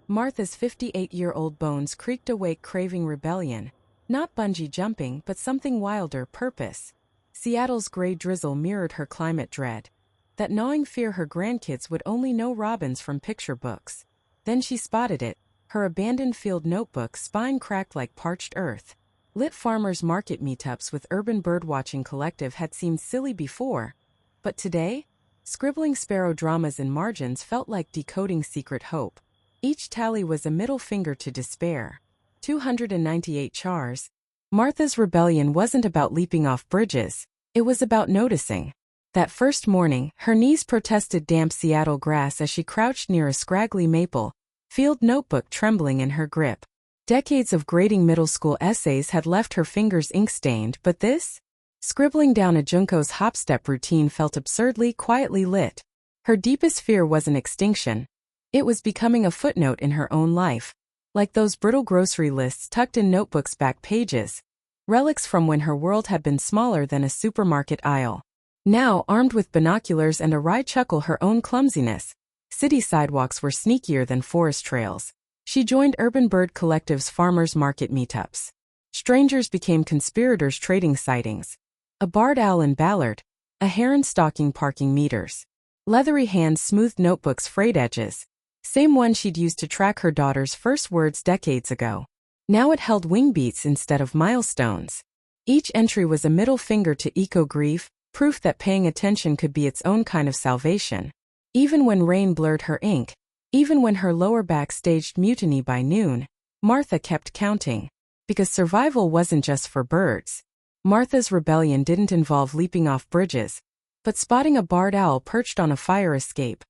Martha's 58-year-old bones creaked awake, craving rebellion. Not bungee jumping, but something wilder, purpose. Seattle's gray drizzle mirrored her climate dread. That gnawing fear her grandkids would only know robins from picture books. Then she spotted it, her abandoned field notebook, spine cracked like parched earth. Lit farmers market meetups with urban birdwatching collective had seemed silly before. But today? Scribbling sparrow dramas in margins felt like decoding secret hope. Each tally was a middle finger to despair. 298 chars. Martha's rebellion wasn't about leaping off bridges, it was about noticing. That first morning, her knees protested damp Seattle grass as she crouched near a scraggly maple, field notebook trembling in her grip. Decades of grading middle school essays had left her fingers ink-stained, but this? Scribbling down a Junko's hop-step routine felt absurdly, quietly lit. Her deepest fear wasn't extinction. It was becoming a footnote in her own life. Like those brittle grocery lists tucked in notebooks' back pages. Relics from when her world had been smaller than a supermarket aisle. Now, armed with binoculars and a wry chuckle her own clumsiness, city sidewalks were sneakier than forest trails. She joined urban bird collectives' farmers market meetups. Strangers became conspirators trading sightings. A barred owl and ballard, a heron stalking parking meters. Leathery hands smoothed notebooks' frayed edges. Same one she'd used to track her daughter's first words decades ago. Now it held wing beats instead of milestones. Each entry was a middle finger to eco-grief, proof that paying attention could be its own kind of salvation. Even when rain blurred her ink, even when her lower back staged mutiny by noon, Martha kept counting. Because survival wasn't just for birds. Martha's rebellion didn't involve leaping off bridges, but spotting a barred owl perched on a fire escape.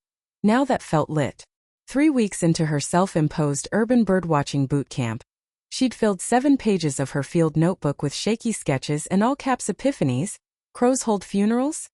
Now that felt lit. 3 weeks into her self-imposed urban birdwatching boot camp, she'd filled 7 pages of her field notebook with shaky sketches and all-caps epiphanies. Crows hold funerals?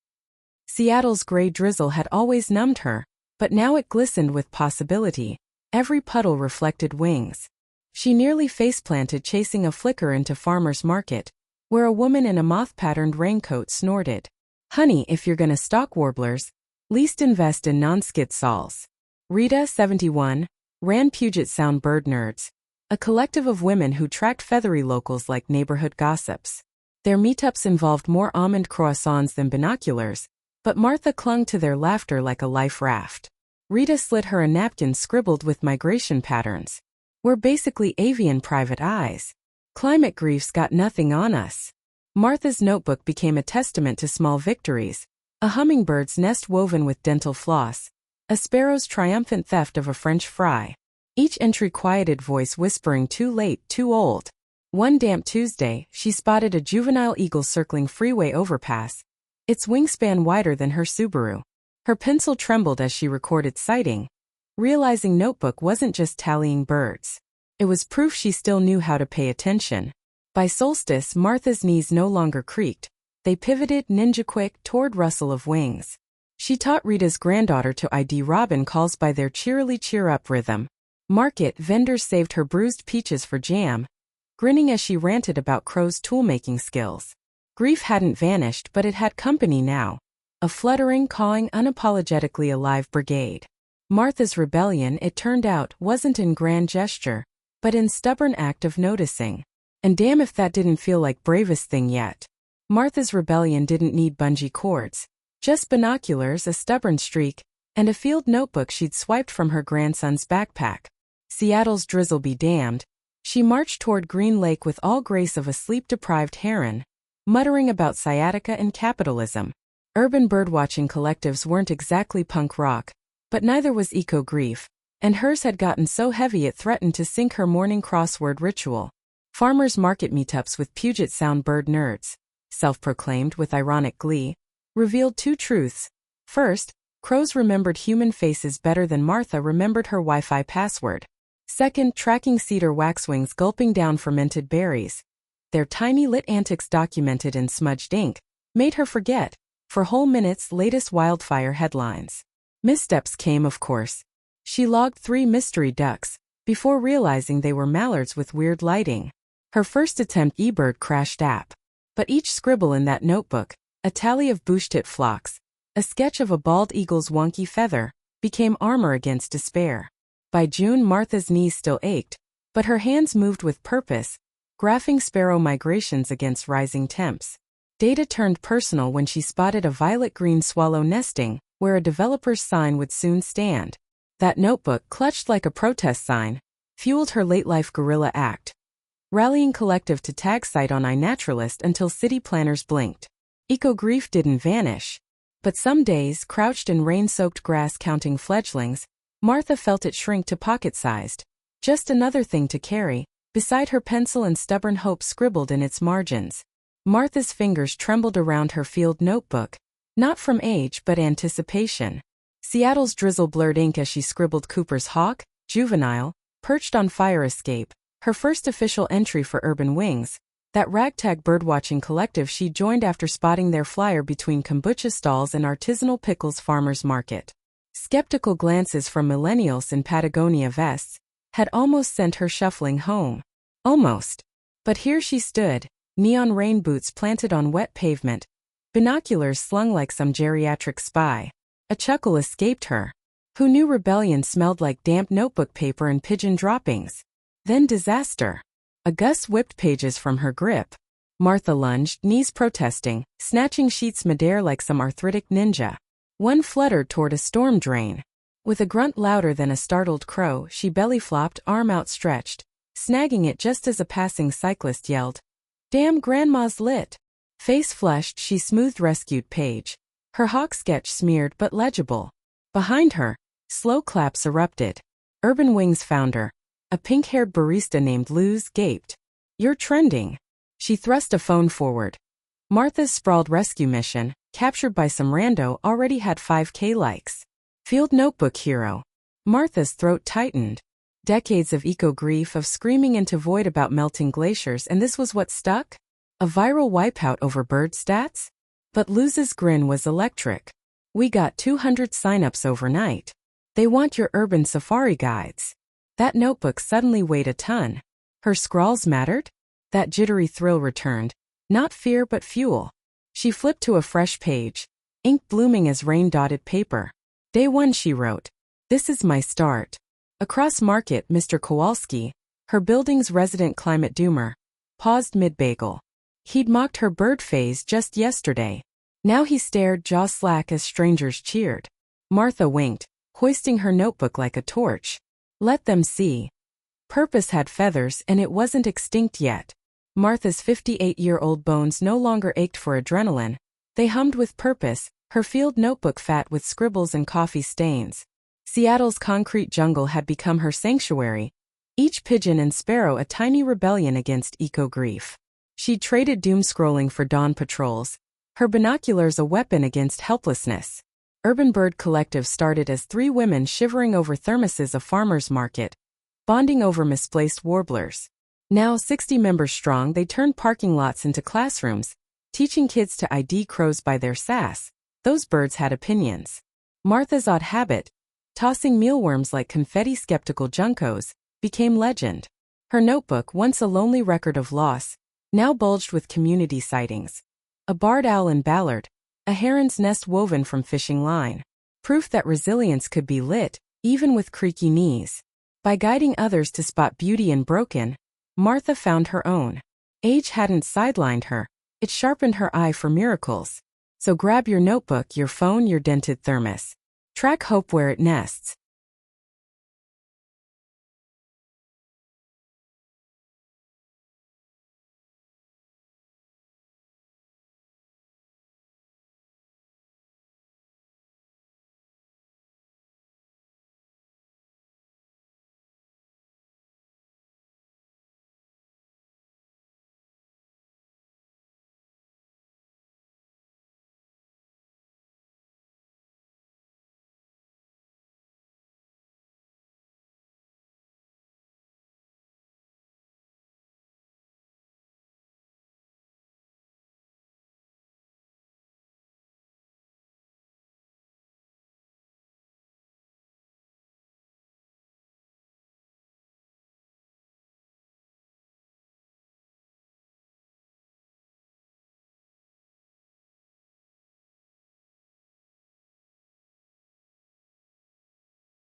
Seattle's gray drizzle had always numbed her, but now it glistened with possibility. Every puddle reflected wings. She nearly face-planted chasing a flicker into farmer's market, where a woman in a moth-patterned raincoat snorted. Honey, if you're gonna stalk warblers, least invest in non-skid saws. Rita, 71, ran Puget Sound Bird Nerds, a collective of women who tracked feathery locals like neighborhood gossips. Their meetups involved more almond croissants than binoculars, but Martha clung to their laughter like a life raft. Rita slid her a napkin scribbled with migration patterns. We're basically avian private eyes. Climate grief's got nothing on us. Martha's notebook became a testament to small victories. A hummingbird's nest woven with dental floss. A sparrow's triumphant theft of a French fry. Each entry quieted voice whispering too late, too old. One damp Tuesday, she spotted a juvenile eagle circling freeway overpass. Its wingspan wider than her Subaru. Her pencil trembled as she recorded sighting, realizing notebook wasn't just tallying birds. It was proof she still knew how to pay attention. By solstice, Martha's knees no longer creaked. They pivoted ninja quick toward rustle of wings. She taught Rita's granddaughter to ID robin calls by their cheerily cheer-up rhythm. Market vendors saved her bruised peaches for jam, grinning as she ranted about Crow's tool-making skills. Grief hadn't vanished, but it had company now. A fluttering, cawing, unapologetically alive brigade. Martha's rebellion, it turned out, wasn't in grand gesture, but in stubborn act of noticing. And damn if that didn't feel like bravest thing yet. Martha's rebellion didn't need bungee cords. Just binoculars, a stubborn streak, and a field notebook she'd swiped from her grandson's backpack. Seattle's drizzle be damned. She marched toward Green Lake with all grace of a sleep-deprived heron, muttering about sciatica and capitalism. Urban birdwatching collectives weren't exactly punk rock, but neither was eco-grief, and hers had gotten so heavy it threatened to sink her morning crossword ritual. Farmers market meetups with Puget Sound bird nerds, self-proclaimed with ironic glee, revealed 2 truths. First, crows remembered human faces better than Martha remembered her Wi-Fi password. Second, tracking cedar waxwings gulping down fermented berries, their tiny lit antics documented in smudged ink, made her forget, for whole minutes, latest wildfire headlines. Missteps came, of course. She logged 3 mystery ducks, before realizing they were mallards with weird lighting. Her first attempt eBird crashed app. But each scribble in that notebook, a tally of bushtit flocks, a sketch of a bald eagle's wonky feather, became armor against despair. By June, Martha's knees still ached, but her hands moved with purpose, graphing sparrow migrations against rising temps. Data turned personal when she spotted a violet-green swallow nesting, where a developer's sign would soon stand. That notebook, clutched like a protest sign, fueled her late-life guerrilla act, rallying collective to tag site on iNaturalist until city planners blinked. Eco-grief didn't vanish. But some days, crouched in rain-soaked grass counting fledglings, Martha felt it shrink to pocket-sized. Just another thing to carry, beside her pencil and stubborn hope scribbled in its margins. Martha's fingers trembled around her field notebook, not from age but anticipation. Seattle's drizzle blurred ink as she scribbled Cooper's hawk, juvenile, perched on fire escape, her first official entry for Urban Wings, that ragtag birdwatching collective she joined after spotting their flyer between kombucha stalls and artisanal pickles farmers market. Skeptical glances from millennials in Patagonia vests had almost sent her shuffling home. Almost. But here she stood, neon rain boots planted on wet pavement, binoculars slung like some geriatric spy. A chuckle escaped her. Who knew rebellion smelled like damp notebook paper and pigeon droppings? Then disaster. A gust whipped pages from her grip. Martha lunged, knees protesting, snatching sheets midair like some arthritic ninja. One fluttered toward a storm drain. With a grunt louder than a startled crow, she belly-flopped, arm outstretched, snagging it just as a passing cyclist yelled, "Damn, Grandma's lit!" Face flushed, she smoothed rescued page. Her hawk sketch smeared but legible. Behind her, slow claps erupted. Urban Wings founder, a pink-haired barista named Luz, gaped. "You're trending." She thrust a phone forward. Martha's sprawled rescue mission, captured by some rando, already had 5K likes. Field notebook hero. Martha's throat tightened. Decades of eco-grief, of screaming into void about melting glaciers, and this was what stuck? A viral wipeout over bird stats? But Luz's grin was electric. "We got 200 signups overnight. They want your urban safari guides." That notebook suddenly weighed a ton. Her scrawls mattered? That jittery thrill returned. Not fear but fuel. She flipped to a fresh page, ink blooming as rain-dotted paper. "Day 1," she wrote. "This is my start." Across Market, Mr. Kowalski, her building's resident climate doomer, paused mid-bagel. He'd mocked her bird phase just yesterday. Now he stared, jaw slack, as strangers cheered. Martha winked, hoisting her notebook like a torch. Let them see. Purpose had feathers, and it wasn't extinct yet. Martha's 58-year-old bones no longer ached for adrenaline. They hummed with purpose, her field notebook fat with scribbles and coffee stains. Seattle's concrete jungle had become her sanctuary, each pigeon and sparrow a tiny rebellion against eco-grief. She'd traded doom-scrolling for dawn patrols, her binoculars a weapon against helplessness. Urban Bird Collective started as 3 women shivering over thermoses of farmers market, bonding over misplaced warblers. Now 60 members strong, they turned parking lots into classrooms, teaching kids to ID crows by their sass. Those birds had opinions. Martha's odd habit, tossing mealworms like confetti-skeptical juncos, became legend. Her notebook, once a lonely record of loss, now bulged with community sightings. A barred owl in Ballard, a heron's nest woven from fishing line. Proof that resilience could be lit, even with creaky knees. By guiding others to spot beauty in broken, Martha found her own. Age hadn't sidelined her, it sharpened her eye for miracles. So grab your notebook, your phone, your dented thermos. Track hope where it nests.